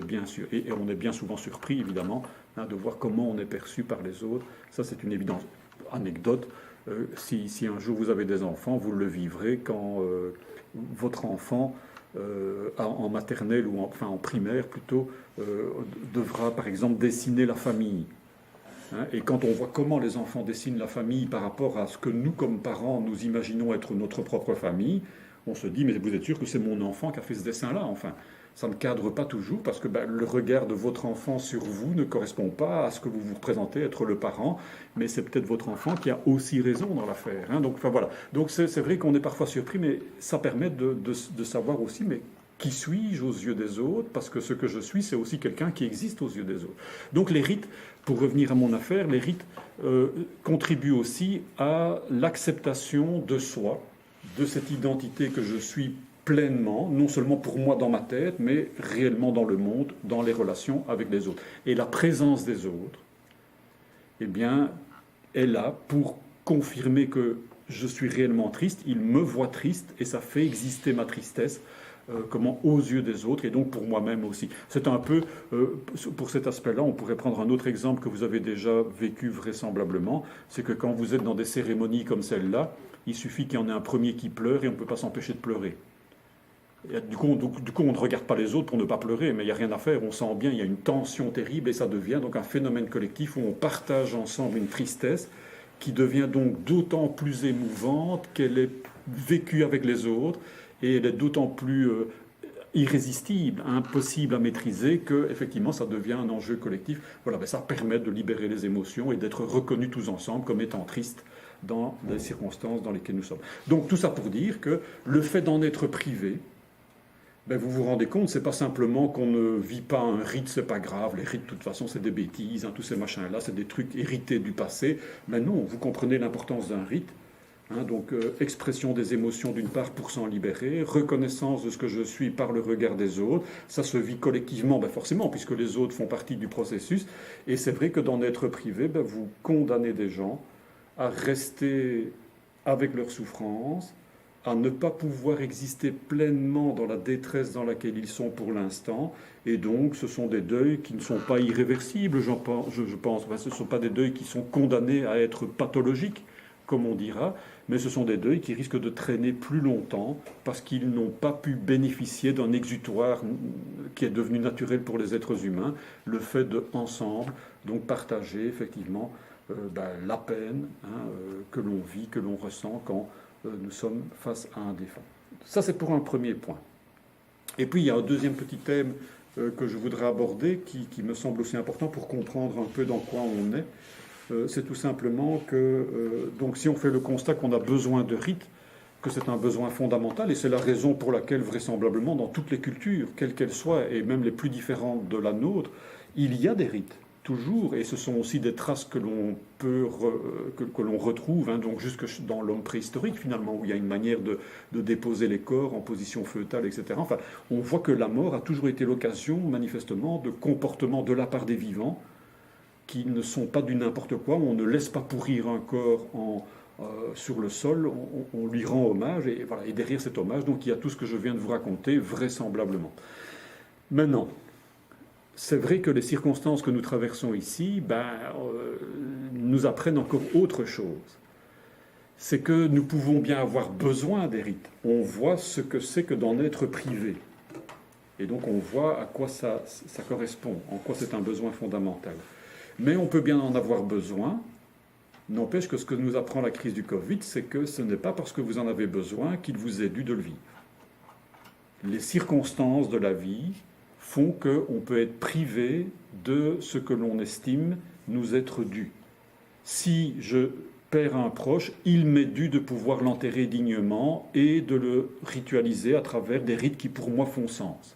bien sûr. Et on est bien souvent surpris, évidemment, de voir comment on est perçu par les autres. Ça, c'est une évidence. Anecdote. Si un jour vous avez des enfants, vous le vivrez quand votre enfant, en maternelle ou en primaire plutôt, devra par exemple dessiner la famille. Et quand on voit comment les enfants dessinent la famille par rapport à ce que nous, comme parents, nous imaginons être notre propre famille, on se dit, mais vous êtes sûr que c'est mon enfant qui a fait ce dessin-là? Enfin, ça ne cadre pas toujours parce que le regard de votre enfant sur vous ne correspond pas à ce que vous vous représentez être le parent, mais c'est peut-être votre enfant qui a aussi raison dans l'affaire. Donc, voilà. Donc c'est vrai qu'on est parfois surpris, mais ça permet de savoir aussi, mais qui suis-je aux yeux des autres? Parce que ce que je suis, c'est aussi quelqu'un qui existe aux yeux des autres. Donc les rites, pour revenir à mon affaire, les rites contribuent aussi à l'acceptation de soi, de cette identité que je suis pleinement, non seulement pour moi dans ma tête, mais réellement dans le monde, dans les relations avec les autres. Et la présence des autres, eh bien, est là pour confirmer que je suis réellement triste, ils me voient triste, et ça fait exister ma tristesse, aux yeux des autres, et donc pour moi-même aussi. C'est un peu, pour cet aspect-là, on pourrait prendre un autre exemple que vous avez déjà vécu vraisemblablement, c'est que quand vous êtes dans des cérémonies comme celle-là, il suffit qu'il y en ait un premier qui pleure et on ne peut pas s'empêcher de pleurer. Et du coup, on ne regarde pas les autres pour ne pas pleurer, mais il n'y a rien à faire, on sent bien, il y a une tension terrible et ça devient donc un phénomène collectif où on partage ensemble une tristesse qui devient donc d'autant plus émouvante qu'elle est vécue avec les autres et elle est d'autant plus irrésistible, impossible à maîtriser que effectivement ça devient un enjeu collectif. Voilà, ben ça permet de libérer les émotions et d'être reconnus tous ensemble comme étant tristes dans les circonstances dans lesquelles nous sommes. Donc tout ça pour dire que le fait d'en être privé, ben vous vous rendez compte, c'est pas simplement qu'on ne vit pas un rite, c'est pas grave, les rites de toute façon c'est des bêtises, hein, tous ces machins-là, c'est des trucs hérités du passé. Mais non, vous comprenez l'importance d'un rite. Hein, donc expression des émotions d'une part pour s'en libérer, reconnaissance de ce que je suis par le regard des autres, ça se vit collectivement, ben forcément, puisque les autres font partie du processus. Et c'est vrai que dans être privé, ben vous condamnez des gens à rester avec leur souffrance, à ne pas pouvoir exister pleinement dans la détresse dans laquelle ils sont pour l'instant. Et donc, ce sont des deuils qui ne sont pas irréversibles, je pense. Enfin, ce ne sont pas des deuils qui sont condamnés à être pathologiques, comme on dira, mais ce sont des deuils qui risquent de traîner plus longtemps parce qu'ils n'ont pas pu bénéficier d'un exutoire qui est devenu naturel pour les êtres humains, le fait de, ensemble, donc partager effectivement la peine que l'on vit, que l'on ressent quand nous sommes face à un défunt. Ça, c'est pour un premier point. Et puis, il y a un deuxième petit thème que je voudrais aborder, qui me semble aussi important pour comprendre un peu dans quoi on est. C'est tout simplement que, donc, si on fait le constat qu'on a besoin de rites, que c'est un besoin fondamental, et c'est la raison pour laquelle, vraisemblablement, dans toutes les cultures, quelles qu'elles soient, et même les plus différentes de la nôtre, il y a des rites. Toujours, et ce sont aussi des traces que l'on peut que l'on retrouve, hein, donc jusque dans l'homme préhistorique finalement, où il y a une manière de déposer les corps en position fœtale, etc. Enfin, on voit que la mort a toujours été l'occasion, manifestement, de comportements de la part des vivants qui ne sont pas du n'importe quoi. On ne laisse pas pourrir un corps sur le sol, on lui rend hommage, et, voilà, et derrière cet hommage, donc il y a tout ce que je viens de vous raconter, vraisemblablement. Maintenant, c'est vrai que les circonstances que nous traversons ici nous apprennent encore autre chose. C'est que nous pouvons bien avoir besoin des rites. On voit ce que c'est que d'en être privé. Et donc on voit à quoi ça correspond, en quoi c'est un besoin fondamental. Mais on peut bien en avoir besoin. N'empêche que ce que nous apprend la crise du Covid, c'est que ce n'est pas parce que vous en avez besoin qu'il vous est dû de le vivre. Les circonstances de la vie font qu'on peut être privé de ce que l'on estime nous être dû. Si je perds un proche, il m'est dû de pouvoir l'enterrer dignement et de le ritualiser à travers des rites qui pour moi font sens.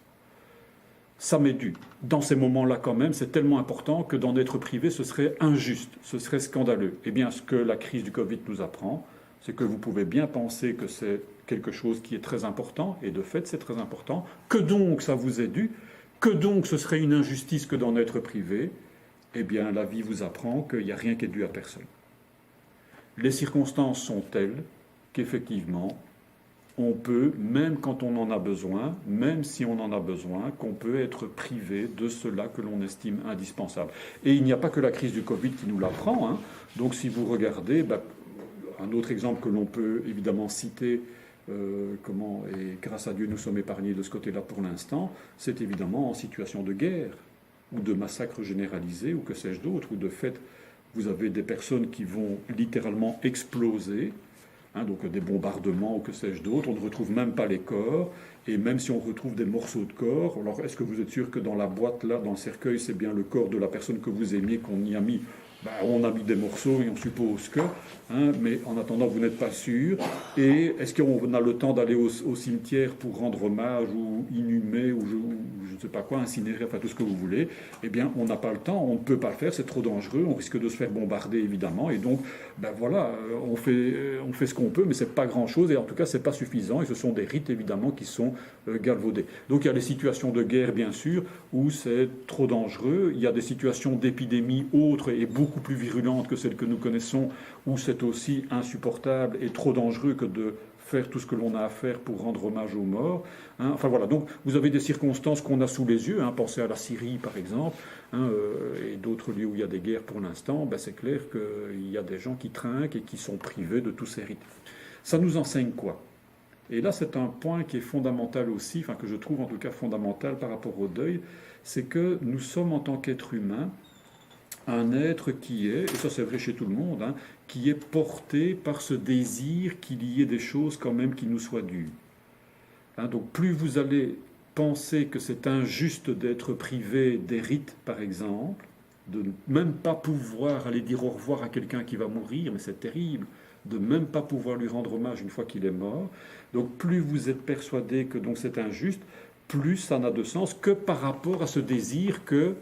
Ça m'est dû. Dans ces moments-là quand même, c'est tellement important que d'en être privé, ce serait injuste, ce serait scandaleux. Eh bien, ce que la crise du Covid nous apprend, c'est que vous pouvez bien penser que c'est quelque chose qui est très important, et de fait c'est très important, que donc ça vous est dû, que donc ce serait une injustice que d'en être privé. Eh bien, la vie vous apprend qu'il n'y a rien qui est dû à personne. Les circonstances sont telles qu'effectivement, on peut, même quand on en a besoin, même si on en a besoin, qu'on peut être privé de cela que l'on estime indispensable. Et il n'y a pas que la crise du Covid qui nous l'apprend, hein. Donc si vous regardez, un autre exemple que l'on peut évidemment citer, et grâce à Dieu nous sommes épargnés de ce côté-là pour l'instant, c'est évidemment en situation de guerre, ou de massacre généralisé, ou que sais-je d'autre, ou de fait, vous avez des personnes qui vont littéralement exploser, hein, donc des bombardements ou que sais-je d'autre, on ne retrouve même pas les corps, et même si on retrouve des morceaux de corps, alors est-ce que vous êtes sûr que dans la boîte, là, dans le cercueil, c'est bien le corps de la personne que vous aimiez qu'on y a mis? On a mis des morceaux et on suppose que, hein, mais en attendant, vous n'êtes pas sûr. Et est-ce qu'on a le temps d'aller au cimetière pour rendre hommage ou inhumer ou je ne sais pas quoi, incinérer, enfin tout ce que vous voulez? Eh bien, on n'a pas le temps, on ne peut pas le faire, c'est trop dangereux, on risque de se faire bombarder évidemment. Et donc, on fait ce qu'on peut, mais c'est pas grand-chose et en tout cas, c'est pas suffisant. Et ce sont des rites évidemment qui sont galvaudés. Donc, il y a les situations de guerre, bien sûr, où c'est trop dangereux. Il y a des situations d'épidémie autres et beaucoup plus virulentes que celles que nous connaissons, où c'est aussi insupportable et trop dangereux que de faire tout ce que l'on a à faire pour rendre hommage aux morts. Hein. Enfin voilà, donc vous avez des circonstances qu'on a sous les yeux, hein. Pensez à la Syrie par exemple, hein, et d'autres lieux où il y a des guerres pour l'instant, c'est clair qu'il y a des gens qui trinquent et qui sont privés de tous ces rites. Ça nous enseigne quoi? Et là, c'est un point qui est fondamental aussi, enfin que je trouve en tout cas fondamental par rapport au deuil, c'est que nous sommes en tant qu'être humain un être qui est, et ça c'est vrai chez tout le monde, hein, qui est porté par ce désir qu'il y ait des choses quand même qui nous soient dues. Hein, donc plus vous allez penser que c'est injuste d'être privé des rites, par exemple, de ne même pas pouvoir aller dire au revoir à quelqu'un qui va mourir, mais c'est terrible, de même pas pouvoir lui rendre hommage une fois qu'il est mort. Donc plus vous êtes persuadé que donc c'est injuste, plus ça n'a de sens que par rapport à ce désir que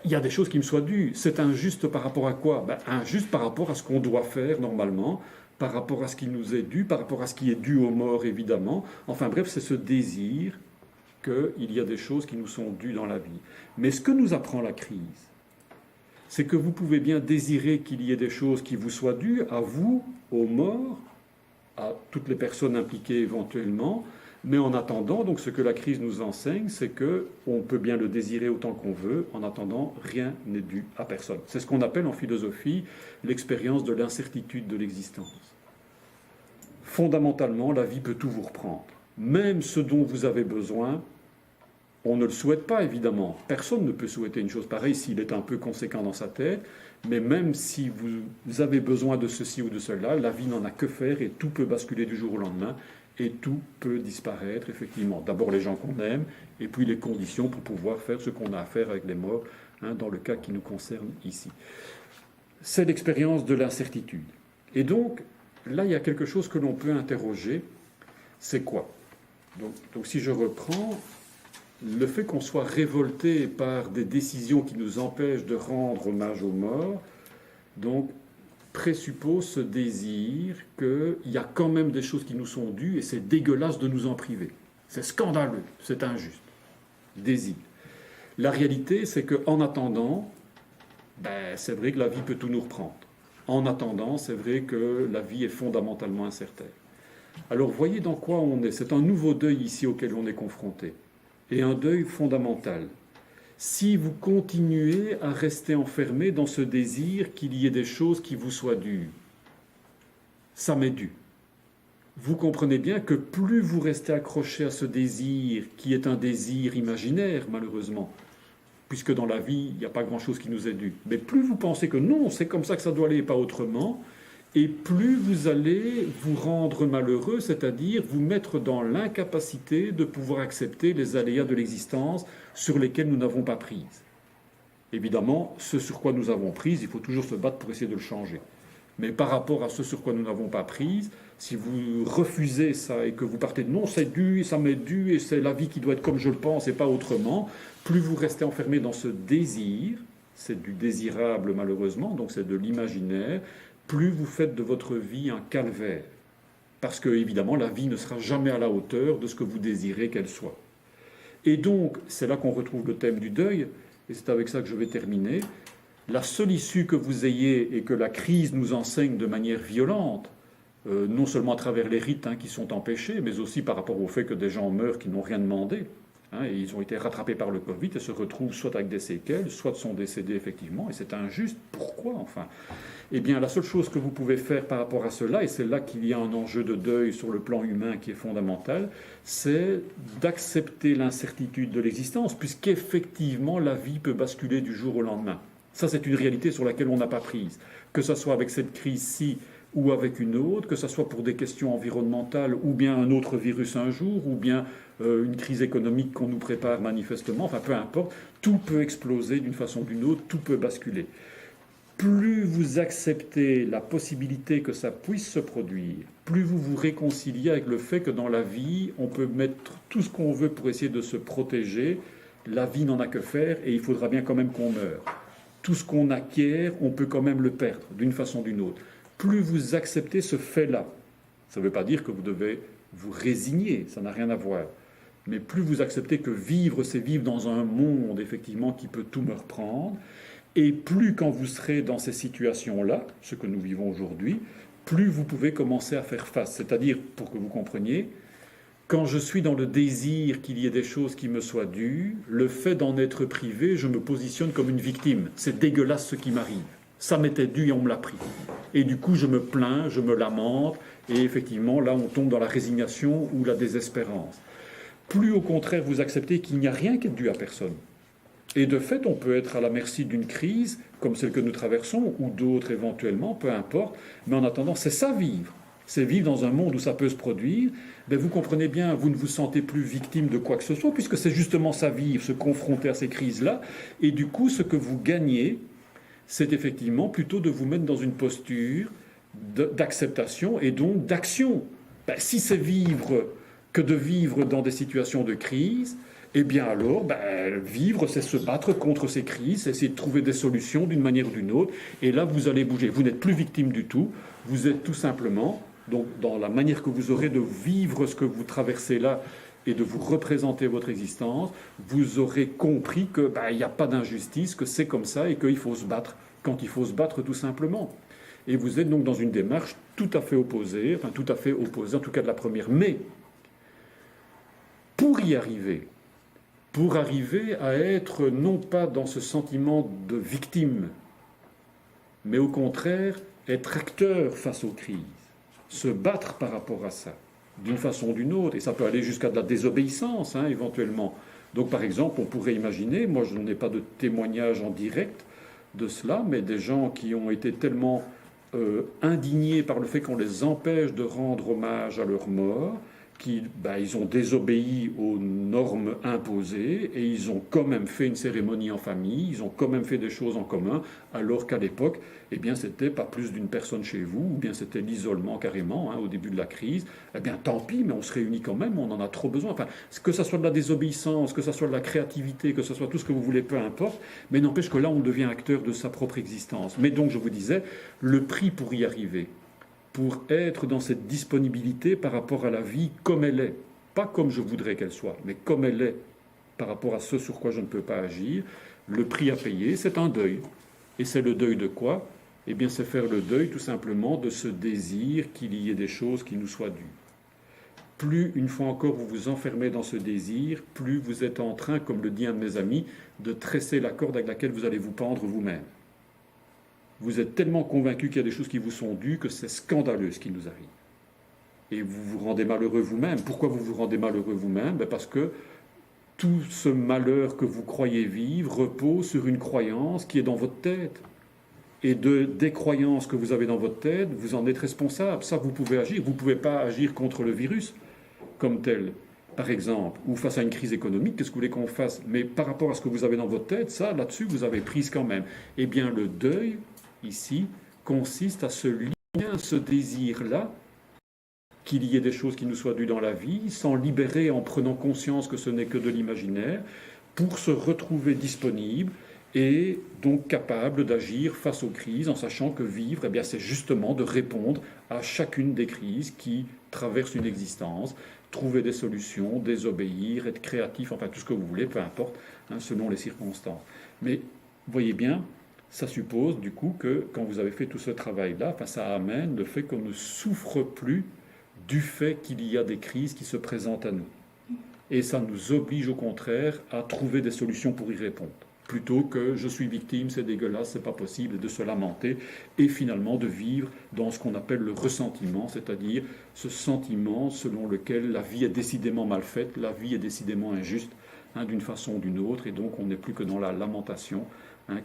il y a des choses qui me soient dues. C'est injuste par rapport à quoi? Injuste par rapport à ce qu'on doit faire normalement, par rapport à ce qui nous est dû, par rapport à ce qui est dû aux morts évidemment. Enfin bref, c'est ce désir qu'il y a des choses qui nous sont dues dans la vie. Mais ce que nous apprend la crise, c'est que vous pouvez bien désirer qu'il y ait des choses qui vous soient dues, à vous, aux morts, à toutes les personnes impliquées éventuellement, mais en attendant, donc ce que la crise nous enseigne, c'est qu'on peut bien le désirer autant qu'on veut, en attendant, rien n'est dû à personne. C'est ce qu'on appelle en philosophie l'expérience de l'incertitude de l'existence. Fondamentalement, la vie peut tout vous reprendre. Même ce dont vous avez besoin, on ne le souhaite pas, évidemment. Personne ne peut souhaiter une chose pareille s'il est un peu conséquent dans sa tête. Mais même si vous avez besoin de ceci ou de cela, la vie n'en a que faire et tout peut basculer du jour au lendemain et tout peut disparaître, effectivement. D'abord les gens qu'on aime et puis les conditions pour pouvoir faire ce qu'on a à faire avec les morts, hein, dans le cas qui nous concerne ici. C'est l'expérience de l'incertitude. Et donc, là, il y a quelque chose que l'on peut interroger. C'est quoi? Donc si je reprends, le fait qu'on soit révolté par des décisions qui nous empêchent de rendre hommage aux morts, donc présuppose ce désir qu'il y a quand même des choses qui nous sont dues et c'est dégueulasse de nous en priver. C'est scandaleux, c'est injuste. Désir. La réalité, c'est qu'en attendant, c'est vrai que la vie peut tout nous reprendre. En attendant, c'est vrai que la vie est fondamentalement incertaine. Alors voyez dans quoi on est. C'est un nouveau deuil ici auquel on est confronté. Et un deuil fondamental. Si vous continuez à rester enfermé dans ce désir qu'il y ait des choses qui vous soient dues, ça m'est dû. Vous comprenez bien que plus vous restez accroché à ce désir, qui est un désir imaginaire malheureusement, puisque dans la vie, il n'y a pas grand-chose qui nous est dû, mais plus vous pensez que non, c'est comme ça que ça doit aller et pas autrement, et plus vous allez vous rendre malheureux, c'est-à-dire vous mettre dans l'incapacité de pouvoir accepter les aléas de l'existence sur lesquels nous n'avons pas prise. Évidemment, ce sur quoi nous avons prise, il faut toujours se battre pour essayer de le changer. Mais par rapport à ce sur quoi nous n'avons pas prise, si vous refusez ça et que vous partez de non, c'est dû, ça m'est dû, et c'est la vie qui doit être comme je le pense et pas autrement, plus vous restez enfermé dans ce désir, c'est du désirable malheureusement, donc c'est de l'imaginaire, plus vous faites de votre vie un calvaire. Parce que, évidemment, la vie ne sera jamais à la hauteur de ce que vous désirez qu'elle soit. Et donc, c'est là qu'on retrouve le thème du deuil, et c'est avec ça que je vais terminer. La seule issue que vous ayez et que la crise nous enseigne de manière violente, non seulement à travers les rites qui sont empêchés, mais aussi par rapport au fait que des gens meurent qui n'ont rien demandé, et ils ont été rattrapés par le Covid et se retrouvent soit avec des séquelles, soit sont décédés effectivement, et c'est injuste. Pourquoi enfin? Eh bien, la seule chose que vous pouvez faire par rapport à cela, et c'est là qu'il y a un enjeu de deuil sur le plan humain qui est fondamental, c'est d'accepter l'incertitude de l'existence, puisqu'effectivement la vie peut basculer du jour au lendemain. Ça, c'est une réalité sur laquelle on n'a pas prise. Que ce soit avec cette crise-ci ou avec une autre, que ce soit pour des questions environnementales ou bien un autre virus un jour, ou bien une crise économique qu'on nous prépare manifestement, enfin peu importe, tout peut exploser d'une façon ou d'une autre, tout peut basculer. Plus vous acceptez la possibilité que ça puisse se produire, plus vous vous réconciliez avec le fait que dans la vie, on peut mettre tout ce qu'on veut pour essayer de se protéger, la vie n'en a que faire et il faudra bien quand même qu'on meure. Tout ce qu'on acquiert, on peut quand même le perdre d'une façon ou d'une autre. Plus vous acceptez ce fait-là, ça ne veut pas dire que vous devez vous résigner, ça n'a rien à voir. Mais plus vous acceptez que vivre, c'est vivre dans un monde, effectivement, qui peut tout me reprendre, et plus quand vous serez dans ces situations-là, ce que nous vivons aujourd'hui, plus vous pouvez commencer à faire face. C'est-à-dire, pour que vous compreniez, quand je suis dans le désir qu'il y ait des choses qui me soient dues, le fait d'en être privé, je me positionne comme une victime. C'est dégueulasse ce qui m'arrive. Ça m'était dû et on me l'a pris. Et du coup, je me plains, je me lamente, et effectivement, là, on tombe dans la résignation ou la désespérance. Plus au contraire, vous acceptez qu'il n'y a rien qui est dû à personne. Et de fait, on peut être à la merci d'une crise, comme celle que nous traversons, ou d'autres éventuellement, peu importe, mais en attendant, c'est ça vivre. C'est vivre dans un monde où ça peut se produire. Ben vous comprenez bien, vous ne vous sentez plus victime de quoi que ce soit, puisque c'est justement ça vivre, se confronter à ces crises-là. Et du coup, ce que vous gagnez, c'est effectivement plutôt de vous mettre dans une posture d'acceptation et donc d'action. Ben, si c'est vivre que de vivre dans des situations de crise, eh bien alors, ben, vivre, c'est se battre contre ces crises, c'est essayer de trouver des solutions d'une manière ou d'une autre, et là, vous allez bouger. Vous n'êtes plus victime du tout, vous êtes tout simplement, donc, dans la manière que vous aurez de vivre ce que vous traversez là, et de vous représenter votre existence, vous aurez compris qu'il n'y a pas d'injustice, que c'est comme ça, et qu'il faut se battre, quand il faut se battre tout simplement. Et vous êtes donc dans une démarche tout à fait opposée, en tout cas de la première. Mais, pour y arriver, pour arriver à être non pas dans ce sentiment de victime, mais au contraire être acteur face aux crises, se battre par rapport à ça, d'une façon ou d'une autre, et ça peut aller jusqu'à de la désobéissance, éventuellement. Donc par exemple, on pourrait imaginer, moi je n'ai pas de témoignage en direct de cela, mais des gens qui ont été tellement indignés par le fait qu'on les empêche de rendre hommage à leur mort, ils ont désobéi aux normes imposées et ils ont quand même fait une cérémonie en famille, ils ont quand même fait des choses en commun, alors qu'à l'époque, eh bien, c'était pas plus d'une personne chez vous, ou bien c'était l'isolement carrément, au début de la crise. Eh bien, tant pis, mais on se réunit quand même, on en a trop besoin. Enfin, que ça soit de la désobéissance, que ça soit de la créativité, que ce soit tout ce que vous voulez, peu importe, mais n'empêche que là, on devient acteur de sa propre existence. Mais donc, je vous disais, le prix pour y arriver, pour être dans cette disponibilité par rapport à la vie comme elle est, pas comme je voudrais qu'elle soit, mais comme elle est par rapport à ce sur quoi je ne peux pas agir, le prix à payer, c'est un deuil. Et c'est le deuil de quoi? Eh bien, c'est faire le deuil tout simplement de ce désir qu'il y ait des choses qui nous soient dues. Plus, une fois encore, vous vous enfermez dans ce désir, plus vous êtes en train, comme le dit un de mes amis, de tresser la corde avec laquelle vous allez vous pendre vous-même. Vous êtes tellement convaincu qu'il y a des choses qui vous sont dues que c'est scandaleux ce qui nous arrive. Et vous vous rendez malheureux vous-même. Pourquoi vous vous rendez malheureux vous-même? Parce que tout ce malheur que vous croyez vivre repose sur une croyance qui est dans votre tête. Et des croyances que vous avez dans votre tête, vous en êtes responsable. Ça, vous pouvez agir. Vous ne pouvez pas agir contre le virus comme tel, par exemple, ou face à une crise économique, qu'est-ce que vous voulez qu'on fasse? Mais par rapport à ce que vous avez dans votre tête, ça, là-dessus, vous avez prise quand même. Eh bien, le deuil, ici, consiste à se lier à ce désir-là, qu'il y ait des choses qui nous soient dues dans la vie, s'en libérer en prenant conscience que ce n'est que de l'imaginaire, pour se retrouver disponible et donc capable d'agir face aux crises, en sachant que vivre, eh bien, c'est justement de répondre à chacune des crises qui traversent une existence, trouver des solutions, désobéir, être créatif, enfin tout ce que vous voulez, peu importe, selon les circonstances. Mais voyez bien, ça suppose du coup que quand vous avez fait tout ce travail-là, ça amène le fait qu'on ne souffre plus du fait qu'il y a des crises qui se présentent à nous. Et ça nous oblige au contraire à trouver des solutions pour y répondre. Plutôt que je suis victime, c'est dégueulasse, c'est pas possible, de se lamenter, et finalement de vivre dans ce qu'on appelle le ressentiment, c'est-à-dire ce sentiment selon lequel la vie est décidément mal faite, la vie est décidément injuste, d'une façon ou d'une autre, et donc on n'est plus que dans la lamentation,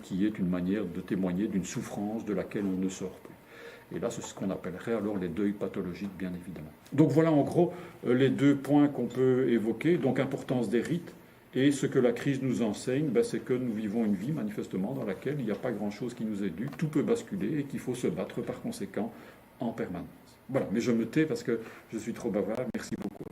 qui est une manière de témoigner d'une souffrance de laquelle on ne sort plus. Et là, c'est ce qu'on appellerait alors les deuils pathologiques, bien évidemment. Donc voilà en gros les deux points qu'on peut évoquer, donc importance des rites, et ce que la crise nous enseigne, c'est que nous vivons une vie manifestement dans laquelle il n'y a pas grand-chose qui nous est dû, tout peut basculer et qu'il faut se battre par conséquent en permanence. Voilà, mais je me tais parce que je suis trop bavard. Merci beaucoup.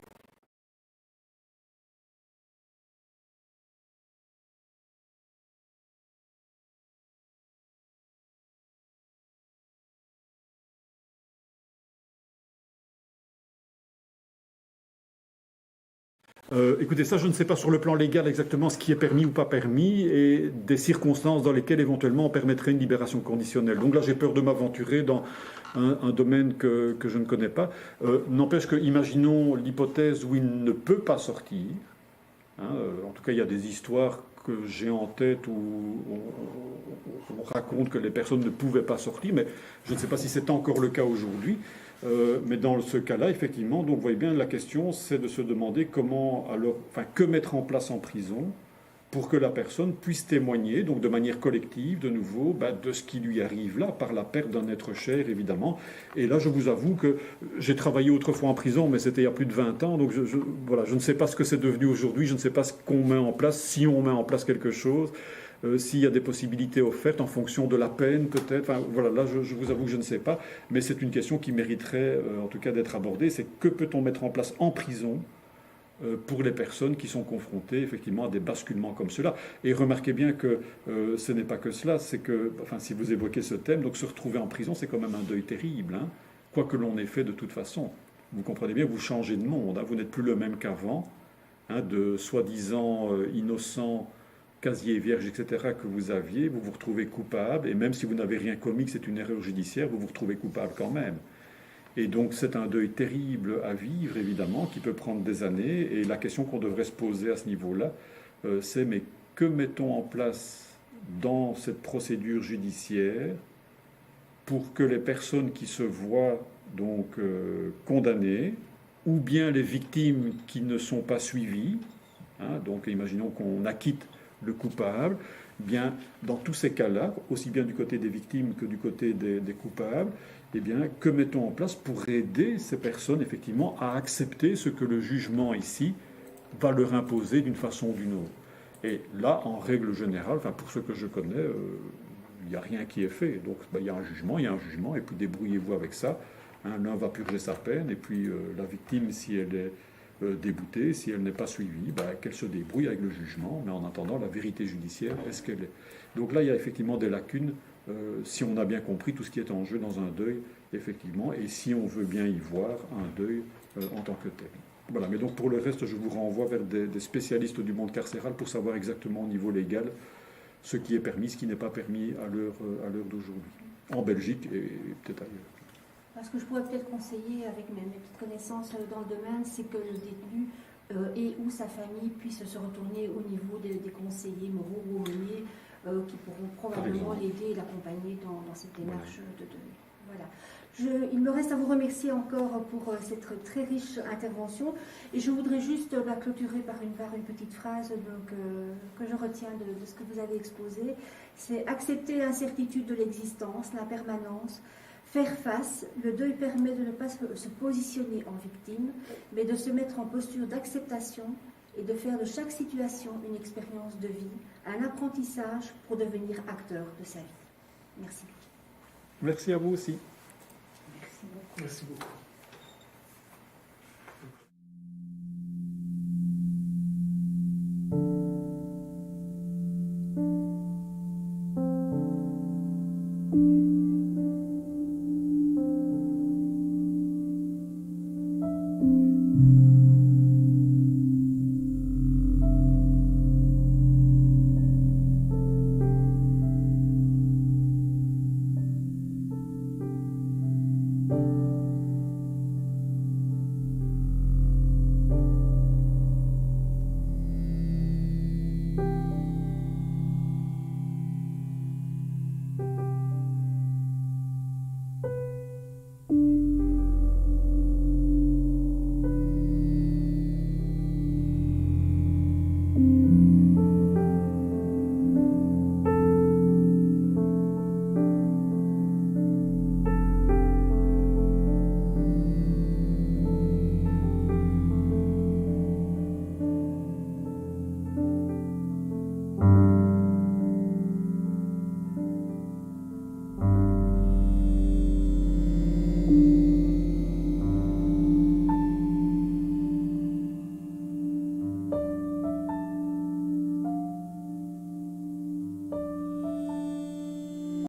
Écoutez, ça, je ne sais pas sur le plan légal exactement ce qui est permis ou pas permis et des circonstances dans lesquelles éventuellement on permettrait une libération conditionnelle. Donc là, j'ai peur de m'aventurer dans un domaine que je ne connais pas. N'empêche que, imaginons l'hypothèse où il ne peut pas sortir. En tout cas, il y a des histoires que j'ai en tête où on raconte que les personnes ne pouvaient pas sortir, mais je ne sais pas si c'est encore le cas aujourd'hui. Mais dans ce cas-là, effectivement, donc vous voyez bien, la question, c'est de se demander que mettre en place en prison pour que la personne puisse témoigner, donc de manière collective, de nouveau, de ce qui lui arrive là, par la perte d'un être cher, évidemment. Et là, je vous avoue que j'ai travaillé autrefois en prison, mais c'était il y a plus de 20 ans, donc je ne sais pas ce que c'est devenu aujourd'hui, je ne sais pas ce qu'on met en place, si on met en place quelque chose, s'il y a des possibilités offertes en fonction de la peine, peut-être. Enfin, voilà, là, je vous avoue que je ne sais pas, mais c'est une question qui mériterait, en tout cas, d'être abordée. C'est que peut-on mettre en place en prison pour les personnes qui sont confrontées effectivement à des basculements comme cela. Et remarquez bien que ce n'est pas que cela, c'est que, enfin, si vous évoquez ce thème, donc se retrouver en prison, c'est quand même un deuil terrible, hein, quoi que l'on ait fait de toute façon. Vous comprenez bien, vous changez de monde, hein, vous n'êtes plus le même qu'avant, hein, de soi-disant innocent, casier vierge, etc., que vous aviez, vous vous retrouvez coupable, et même si vous n'avez rien commis, que c'est une erreur judiciaire, vous vous retrouvez coupable quand même. Et donc c'est un deuil terrible à vivre, évidemment, qui peut prendre des années. Et la question qu'on devrait se poser à ce niveau-là, c'est mais que mettons en place dans cette procédure judiciaire pour que les personnes qui se voient donc condamnées, ou bien les victimes qui ne sont pas suivies, hein, donc imaginons qu'on acquitte le coupable, bien dans tous ces cas-là, aussi bien du côté des victimes que du côté des coupables, eh bien, que mettons en place pour aider ces personnes, effectivement, à accepter ce que le jugement, ici, va leur imposer d'une façon ou d'une autre. Et là, en règle générale, enfin, pour ceux que je connais, il n'y a rien qui est fait. Donc, il y a un jugement, et puis débrouillez-vous avec ça. Hein, l'un va purger sa peine, et puis la victime, si elle est déboutée, si elle n'est pas suivie, qu'elle se débrouille avec le jugement, mais en attendant, la vérité judiciaire, est-ce qu'elle est... Donc là, il y a effectivement des lacunes, si on a bien compris tout ce qui est en jeu dans un deuil, effectivement, et si on veut bien y voir un deuil en tant que tel. Voilà, mais donc pour le reste, je vous renvoie vers des spécialistes du monde carcéral pour savoir exactement au niveau légal ce qui est permis, ce qui n'est pas permis à l'heure d'aujourd'hui, en Belgique et peut-être ailleurs. Ce que je pourrais peut-être conseiller avec mes petites connaissances dans le domaine, c'est que le détenu et ou sa famille puissent se retourner au niveau des conseillers moraux ou aumôniers qui pourront probablement l'aider et l'accompagner dans cette démarche de deuil. Voilà. Il me reste à vous remercier encore pour cette très riche intervention et je voudrais juste la clôturer par une petite phrase que je retiens de ce que vous avez exposé. C'est accepter l'incertitude de l'existence, la permanence. Faire face, le deuil permet de ne pas se positionner en victime, mais de se mettre en posture d'acceptation et de faire de chaque situation une expérience de vie, un apprentissage pour devenir acteur de sa vie. Merci. Merci à vous aussi. Merci beaucoup. Merci beaucoup.